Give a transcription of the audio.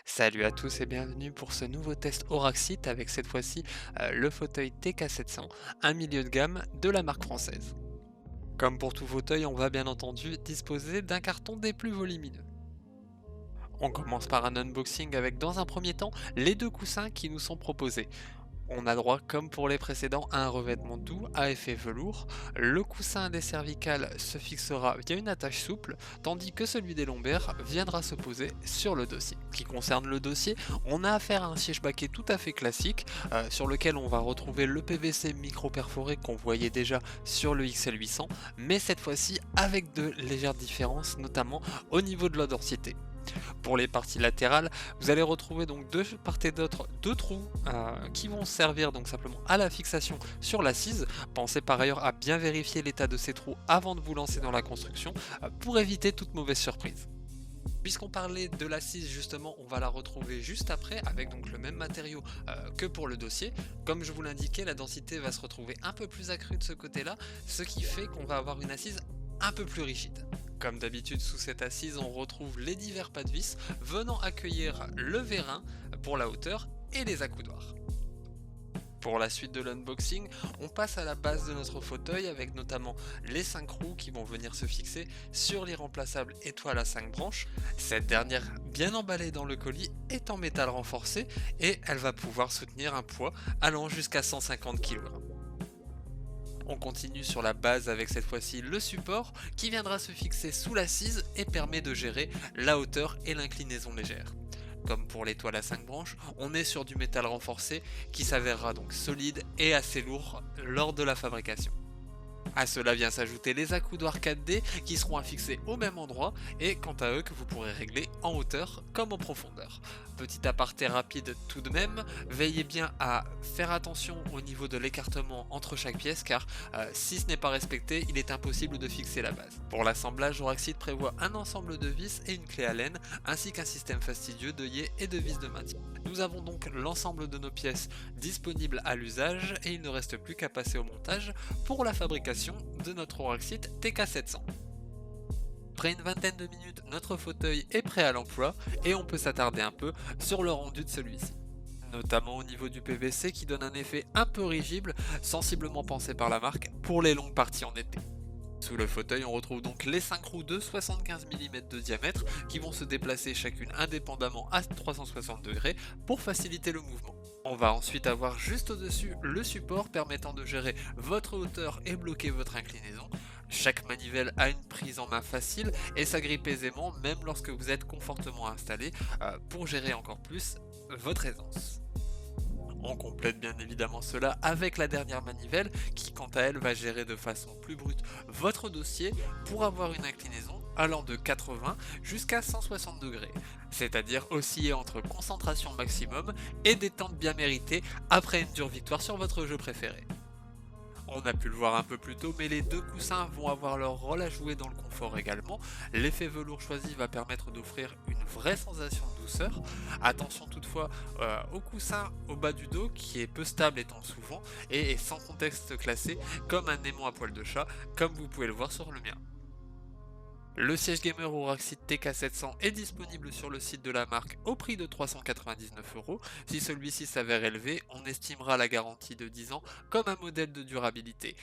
Salut à tous et bienvenue pour ce nouveau test Auraxit avec cette fois-ci le fauteuil TK700, un milieu de gamme de la marque française. Comme pour tout fauteuil, on va bien entendu disposer d'un carton des plus volumineux. On commence par un unboxing avec dans un premier temps les deux coussins qui nous sont proposés. On a droit, comme pour les précédents, à un revêtement doux à effet velours. Le coussin des cervicales se fixera via une attache souple, tandis que celui des lombaires viendra se poser sur le dossier. En ce qui concerne le dossier, on a affaire à un siège baquet tout à fait classique, sur lequel on va retrouver le PVC micro-perforé qu'on voyait déjà sur le XL800, mais cette fois-ci avec de légères différences, notamment au niveau de la densité. Pour les parties latérales, vous allez retrouver donc de part et d'autre deux trous qui vont servir donc simplement à la fixation sur l'assise. Pensez par ailleurs à bien vérifier l'état de ces trous avant de vous lancer dans la construction pour éviter toute mauvaise surprise. Puisqu'on parlait de l'assise justement, on va la retrouver juste après avec donc le même matériau que pour le dossier. Comme je vous l'indiquais, la densité va se retrouver un peu plus accrue de ce côté-là, ce qui fait qu'on va avoir une assise un peu plus rigide. Comme d'habitude sous cette assise, on retrouve les divers pas de vis venant accueillir le vérin pour la hauteur et les accoudoirs. Pour la suite de l'unboxing, on passe à la base de notre fauteuil avec notamment les 5 roues qui vont venir se fixer sur l'irremplaçable étoile à 5 branches. Cette dernière, bien emballée dans le colis, est en métal renforcé et elle va pouvoir soutenir un poids allant jusqu'à 150 kg. On continue sur la base avec cette fois-ci le support qui viendra se fixer sous l'assise et permet de gérer la hauteur et l'inclinaison légère. Comme pour l'étoile à 5 branches, on est sur du métal renforcé qui s'avérera donc solide et assez lourd lors de la fabrication. À cela vient s'ajouter les accoudoirs 4D qui seront affixés au même endroit et quant à eux que vous pourrez régler en hauteur comme en profondeur. Petit aparté rapide tout de même, veillez bien à faire attention au niveau de l'écartement entre chaque pièce car si ce n'est pas respecté, il est impossible de fixer la base. Pour l'assemblage, Auraxit prévoit un ensemble de vis et une clé Allen ainsi qu'un système fastidieux d'œillets et de vis de maintien. Nous avons donc l'ensemble de nos pièces disponibles à l'usage et il ne reste plus qu'à passer au montage pour la fabrication de notre Auraxit TK700. Après une vingtaine de minutes, notre fauteuil est prêt à l'emploi et on peut s'attarder un peu sur le rendu de celui-ci. Notamment au niveau du PVC qui donne un effet un peu rigide, sensiblement pensé par la marque pour les longues parties en été. Sous le fauteuil, on retrouve donc les 5 roues de 75 mm de diamètre qui vont se déplacer chacune indépendamment à 360 degrés pour faciliter le mouvement. On va ensuite avoir juste au-dessus le support permettant de gérer votre hauteur et bloquer votre inclinaison. Chaque manivelle a une prise en main facile et s'agrippe aisément même lorsque vous êtes confortablement installé pour gérer encore plus votre aisance. On complète bien évidemment cela avec la dernière manivelle qui quant à elle va gérer de façon plus brute votre dossier pour avoir une inclinaison allant de 80 jusqu'à 160 degrés, c'est-à-dire osciller entre concentration maximum et détente bien méritée après une dure victoire sur votre jeu préféré. On a pu le voir un peu plus tôt, mais les deux coussins vont avoir leur rôle à jouer dans le confort également. L'effet velours choisi va permettre d'offrir une vraie sensation de douceur. Attention toutefois au coussin au bas du dos qui est peu stable étant souvent et est sans contexte classé comme un aimant à poil de chat, comme vous pouvez le voir sur le mien. Le siège gamer Auraxit TK700 est disponible sur le site de la marque au prix de 399 €. Si celui-ci s'avère élevé, on estimera la garantie de 10 ans comme un modèle de durabilité.